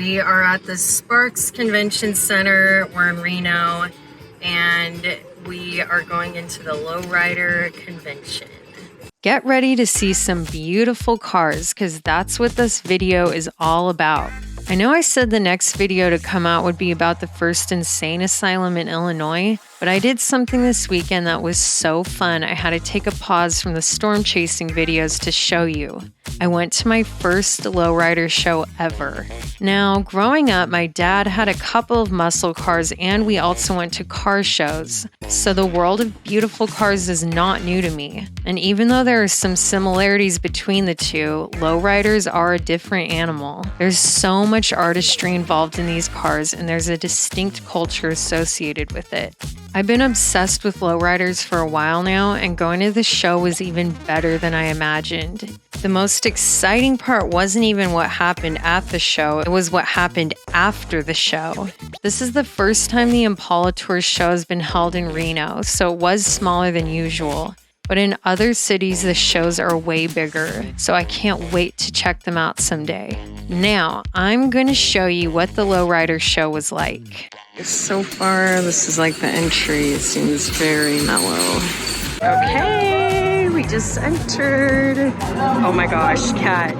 We are at the Sparks Convention Center. We're in Reno, and we are going into the Lowrider convention. Get ready to see some beautiful cars, because that's what this video is all about. I know I said the next video to come out would be about the first insane asylum in Illinois, but I did something this weekend that was so fun I had to take a pause from the storm chasing videos to show you. I went to my first lowrider show ever. Now, growing up, my dad had a couple of muscle cars and we also went to car shows. So the world of beautiful cars is not new to me. And even though there are some similarities between the two, lowriders are a different animal. There's so much artistry involved in these cars and there's a distinct culture associated with it. I've been obsessed with lowriders for a while now, and going to the show was even better than I imagined. The most exciting part wasn't even what happened at the show, it was what happened after the show. This is the first time the Impala Tours show has been held in Reno, so it was smaller than usual. But in other cities, the shows are way bigger, so I can't wait to check them out someday. Now, I'm going to show you what the lowrider show was like. So far, this is like the entry. It seems very mellow. Okay, we just entered. Oh my gosh, Kat.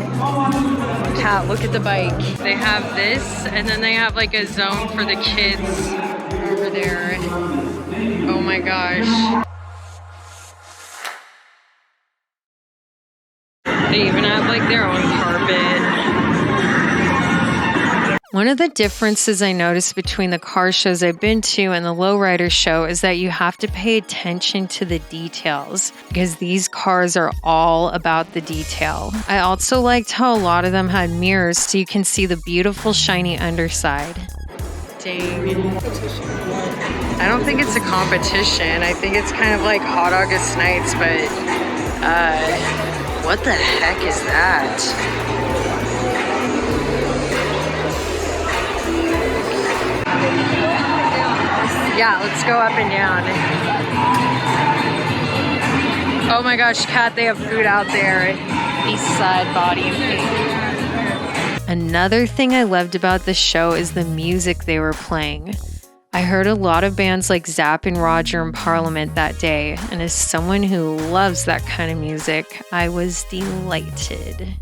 Kat, look at the bike. They have this, and then they have like a zone for the kids over there. Oh my gosh. They even have like their own carpet. One of the differences I noticed between the car shows I've been to and the lowrider show is that you have to pay attention to the details, because these cars are all about the detail. I also liked how a lot of them had mirrors so you can see the beautiful shiny underside. Dang. I don't think it's a competition. I think it's kind of like Hot August Nights, but what the heck is that? Yeah, let's go up and down. Oh my gosh, Kat, they have food out there. East Side Body and Pink. Another thing I loved about the show is the music they were playing. I heard a lot of bands like Zapp and Roger and Parliament that day, and as someone who loves that kind of music, I was delighted.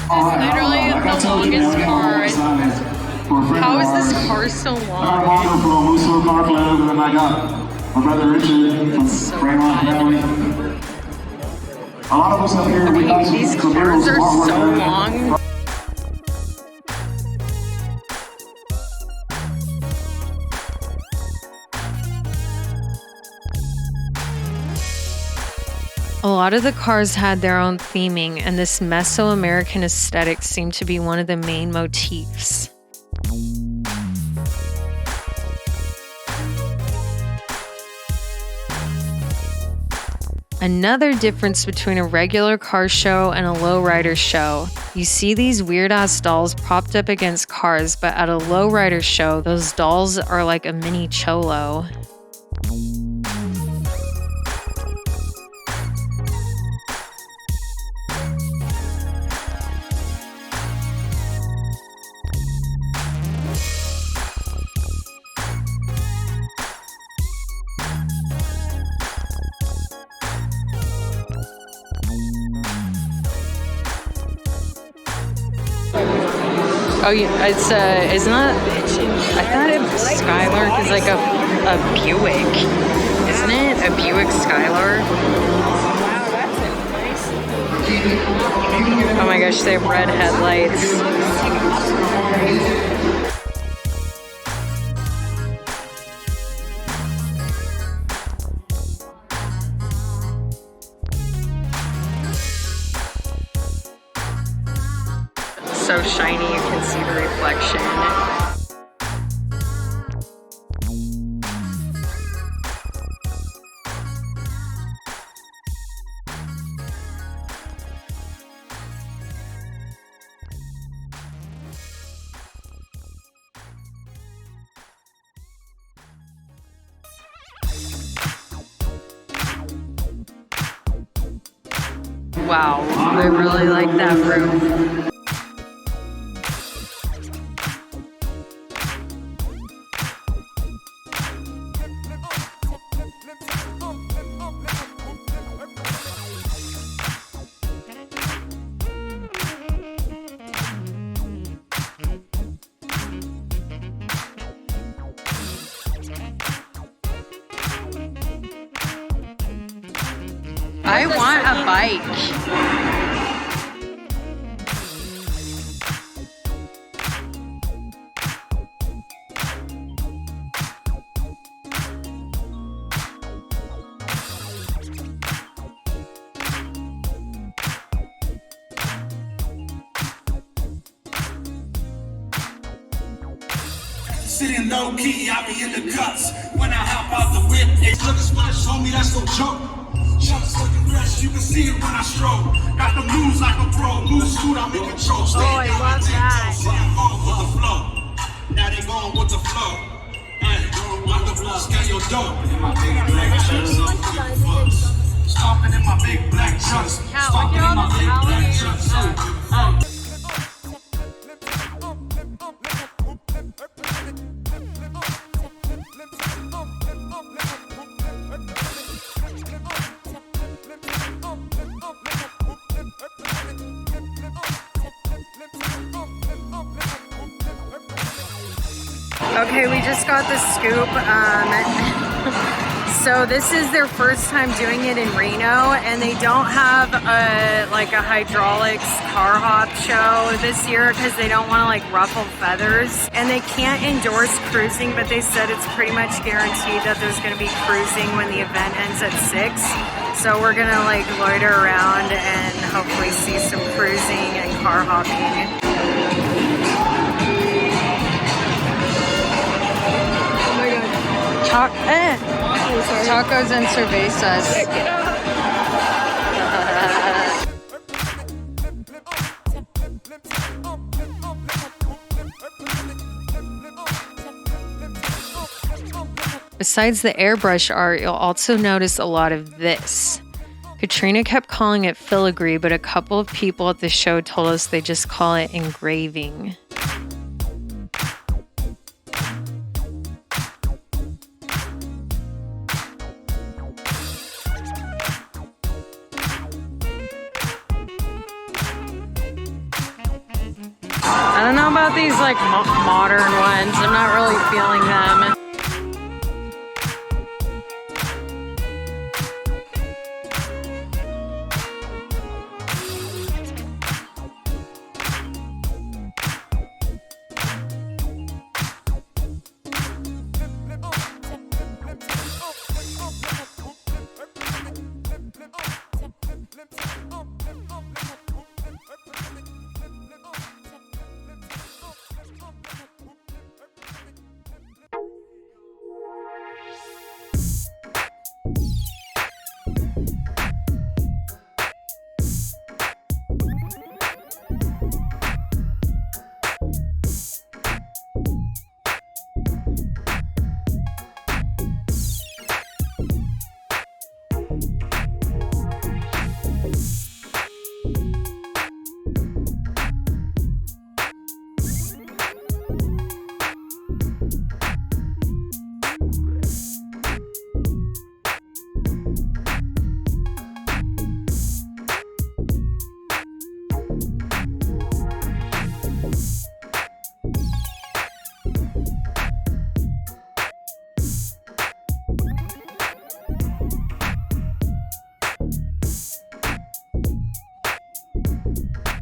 Literally the longest car. How is this car so long? And I got my brother Richard from Reno family. A lot of us up here, okay, these cars are so long. A lot of the cars had their own theming, and this Mesoamerican aesthetic seemed to be one of the main motifs. Another difference between a regular car show and a lowrider show. You see these weird-ass dolls propped up against cars, but at a lowrider show, those dolls are like a mini cholo. Oh yeah, it's isn't that? I thought Skylark is like a Buick, isn't it? A Buick Skylark. Oh my gosh, they have red headlights. So shiny, you can see the reflection. Wow, I really like that roof. I want a bike. Sitting low key, I be in the guts. When I hop out the whip, they look splash on me, that's no joke. Shots looking fresh, you can see it when I stroll. Got the moves like a pro, move scoot, I'm in control. Stay I love that. Going with the flow. Now they going with the flow. I'm the flow, scan your dope. In my big black chucks. Stomping in my big black chucks. Stomping in my big black chucks. Okay, we just got the scoop. So this is their first time doing it in Reno, and they don't have a hydraulics car hop show this year because they don't want to like ruffle feathers, and they can't endorse cruising, but they said it's pretty much guaranteed that there's going to be cruising when the event ends at 6. So we're gonna like loiter around and hopefully see some cruising and car hopping. Tacos and cervezas. Besides the airbrush art, you'll also notice a lot of this. Katrina kept calling it filigree, but a couple of people at the show told us they just call it engraving. I don't know about these like modern ones. I'm not really feeling them.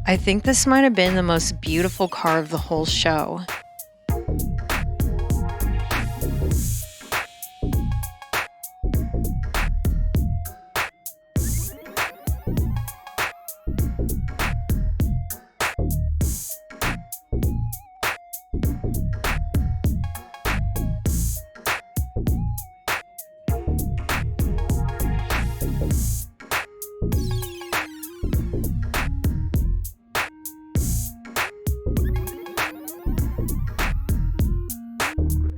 I think this might have been the most beautiful car of the whole show.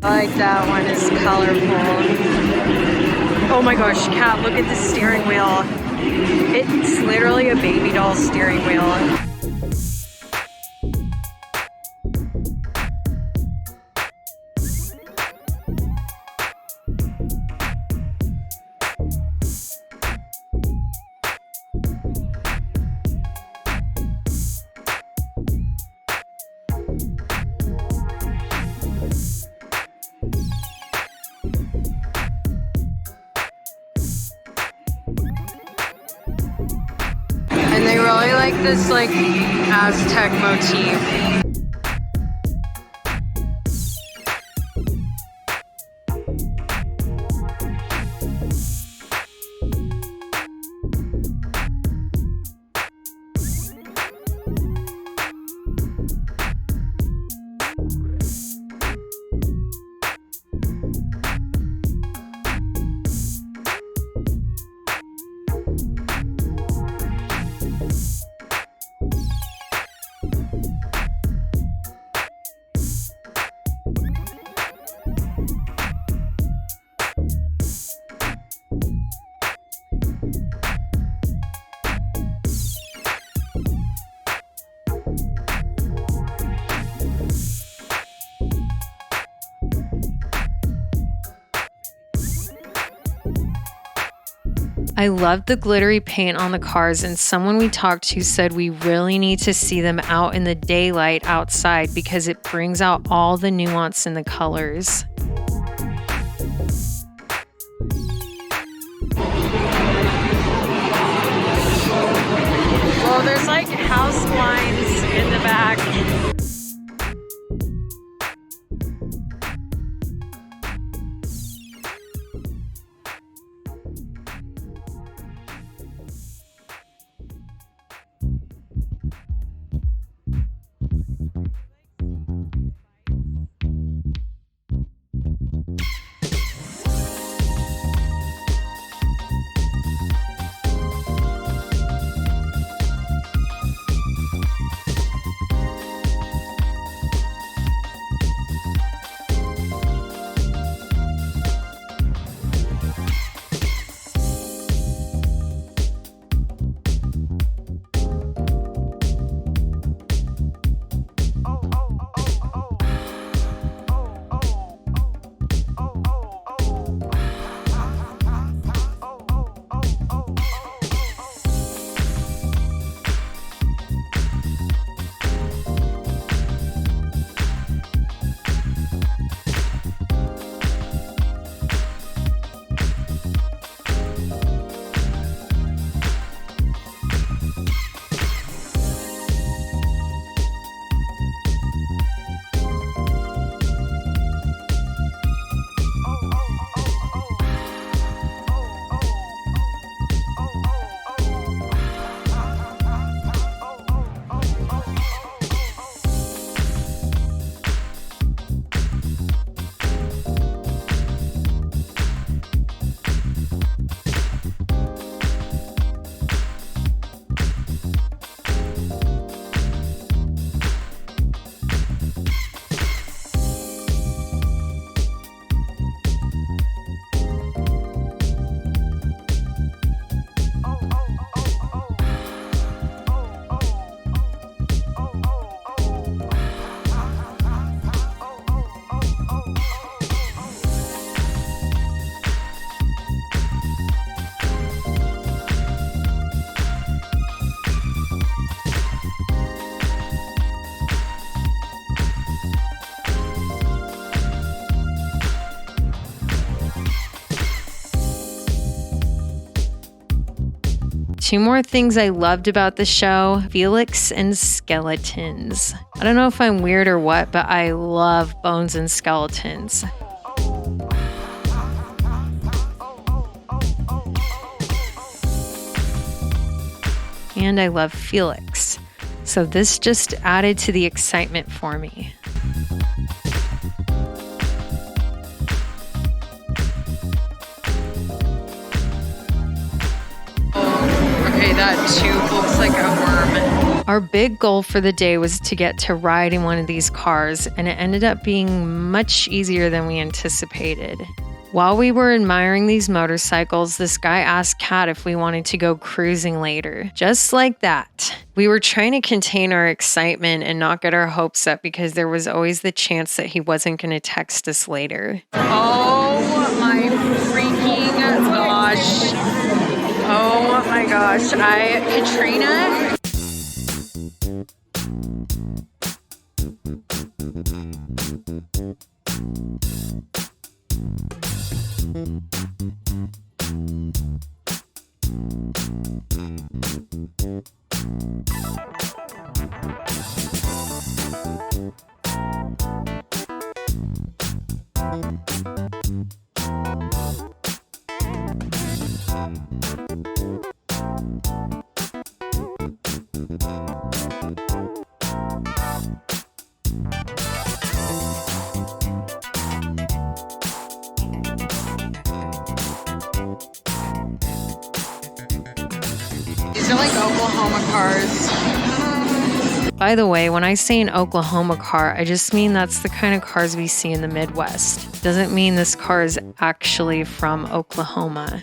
I like that one, it's colorful. Oh my gosh, Kat, look at the steering wheel. It's literally a baby doll steering wheel. And they really like this like Aztec motif. I love the glittery paint on the cars, and someone we talked to said we really need to see them out in the daylight outside because it brings out all the nuance in the colors. Well, there's like house blinds in the back. Two more things I loved about the show: Felix and skeletons. I don't know if I'm weird or what, but I love bones and skeletons. And I love Felix. So this just added to the excitement for me. Okay, that tube looks like a worm. Our big goal for the day was to get to ride in one of these cars, and it ended up being much easier than we anticipated. While we were admiring these motorcycles, this guy asked Kat if we wanted to go cruising later. Just like that. We were trying to contain our excitement and not get our hopes up because there was always the chance that he wasn't going to text us later. Oh my freaking gosh. Oh my gosh. Katrina. These are like Oklahoma cars. By the way, when I say an Oklahoma car, I just mean that's the kind of cars we see in the Midwest. Doesn't mean this car is actually from Oklahoma.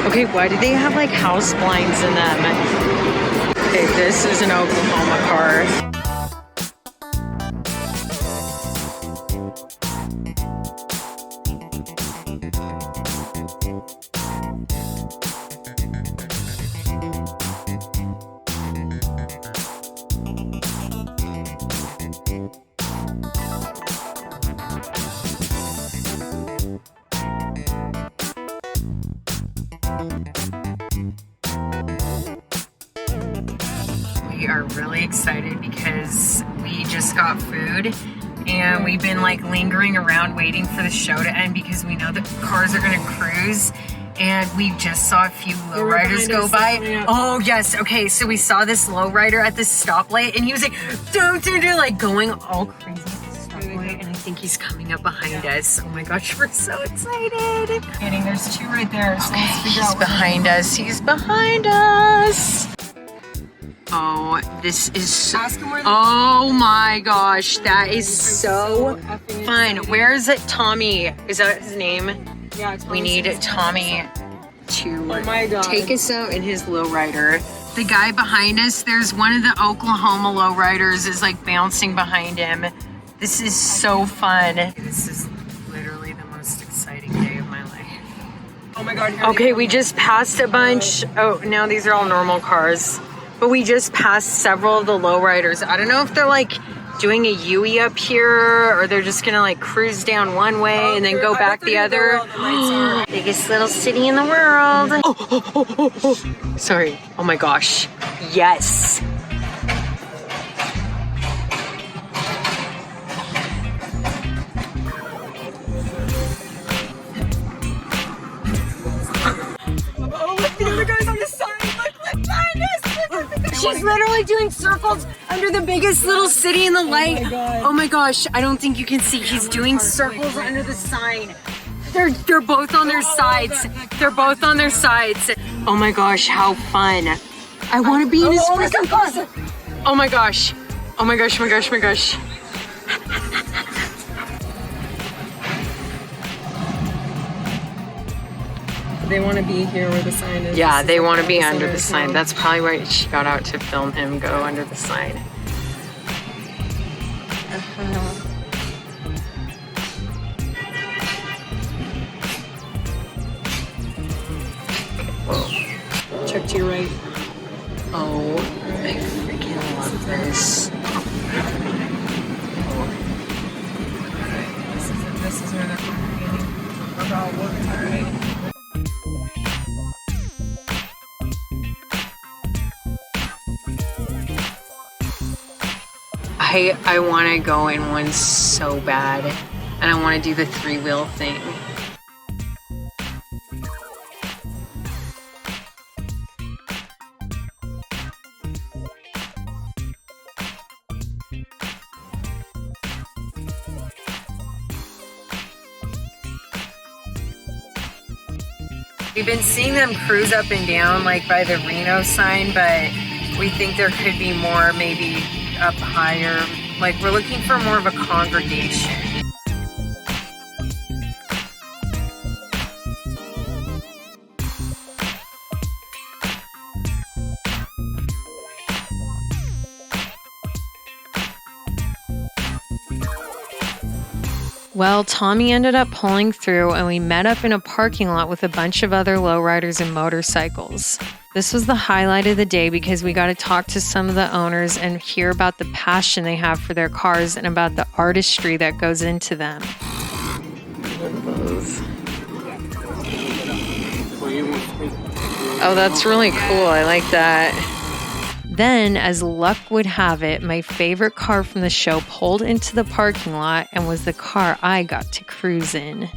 Okay, why do they have like house blinds in them? Okay, this is an Oklahoma car. We are really excited because we just got food and we've been like lingering around waiting for the show to end because we know that cars are gonna cruise, and we just saw a few lowriders go by. Oh yes, okay, so we saw this lowrider at this stoplight and he was like, don't, like going all crazy at the stoplight, and I think he's coming up behind us. Oh my gosh, we're so excited. There's two right there. So Okay, he's behind us. He's behind us. Oh, this is so, oh my gosh, that is so fun. Where is it? Tommy, is that his name? Yeah, We need Tommy to Oh my God. take us out in his lowrider. The guy behind us, there's one of the Oklahoma lowriders is like bouncing behind him. This is so fun. This is literally the most exciting day of my life. Oh my God. Okay, we just passed a bunch. Oh, now these are all normal cars. But we just passed several of the lowriders. I don't know if they're like doing a U-E up here or they're just gonna like cruise down one way and then go back the other. Biggest little city in the world. Oh. Sorry. Oh my gosh. Yes. Oh, look, the other guy's on the side. Look behind us. She's literally doing circles under the biggest little city in the light. Oh my gosh, I don't think you can see. He's doing circles under the sign. They're both on their sides. They're both on their sides. Oh my gosh, how fun. I want to be in his freaking car. Oh my gosh. Oh my gosh, oh my gosh, oh my gosh. They want to be here where the sign is. Yeah, they want to be under the sign. That's probably why she got out to film him go under the sign. Whoa. Check to your right. Oh, I freaking love this. This is where they're congregating. About what time? I want to go in one so bad, and I want to do the 3-wheel thing. We've been seeing them cruise up and down like by the Reno sign, but we think there could be more, maybe up higher. Like we're looking for more of a congregation. Well, Tommy ended up pulling through and we met up in a parking lot with a bunch of other lowriders and motorcycles. This was the highlight of the day because we got to talk to some of the owners and hear about the passion they have for their cars and about the artistry that goes into them. Oh, that's really cool. I like that. Then, as luck would have it, my favorite car from the show pulled into the parking lot and was the car I got to cruise in.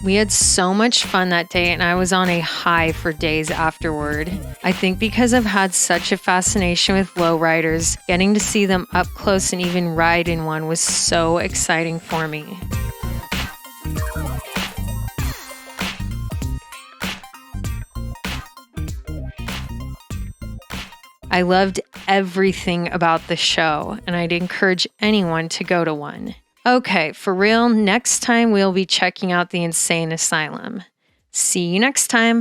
We had so much fun that day, and I was on a high for days afterward. I think because I've had such a fascination with lowriders, getting to see them up close and even ride in one was so exciting for me. I loved everything about the show, and I'd encourage anyone to go to one. Okay, for real, next time we'll be checking out the insane asylum. See you next time.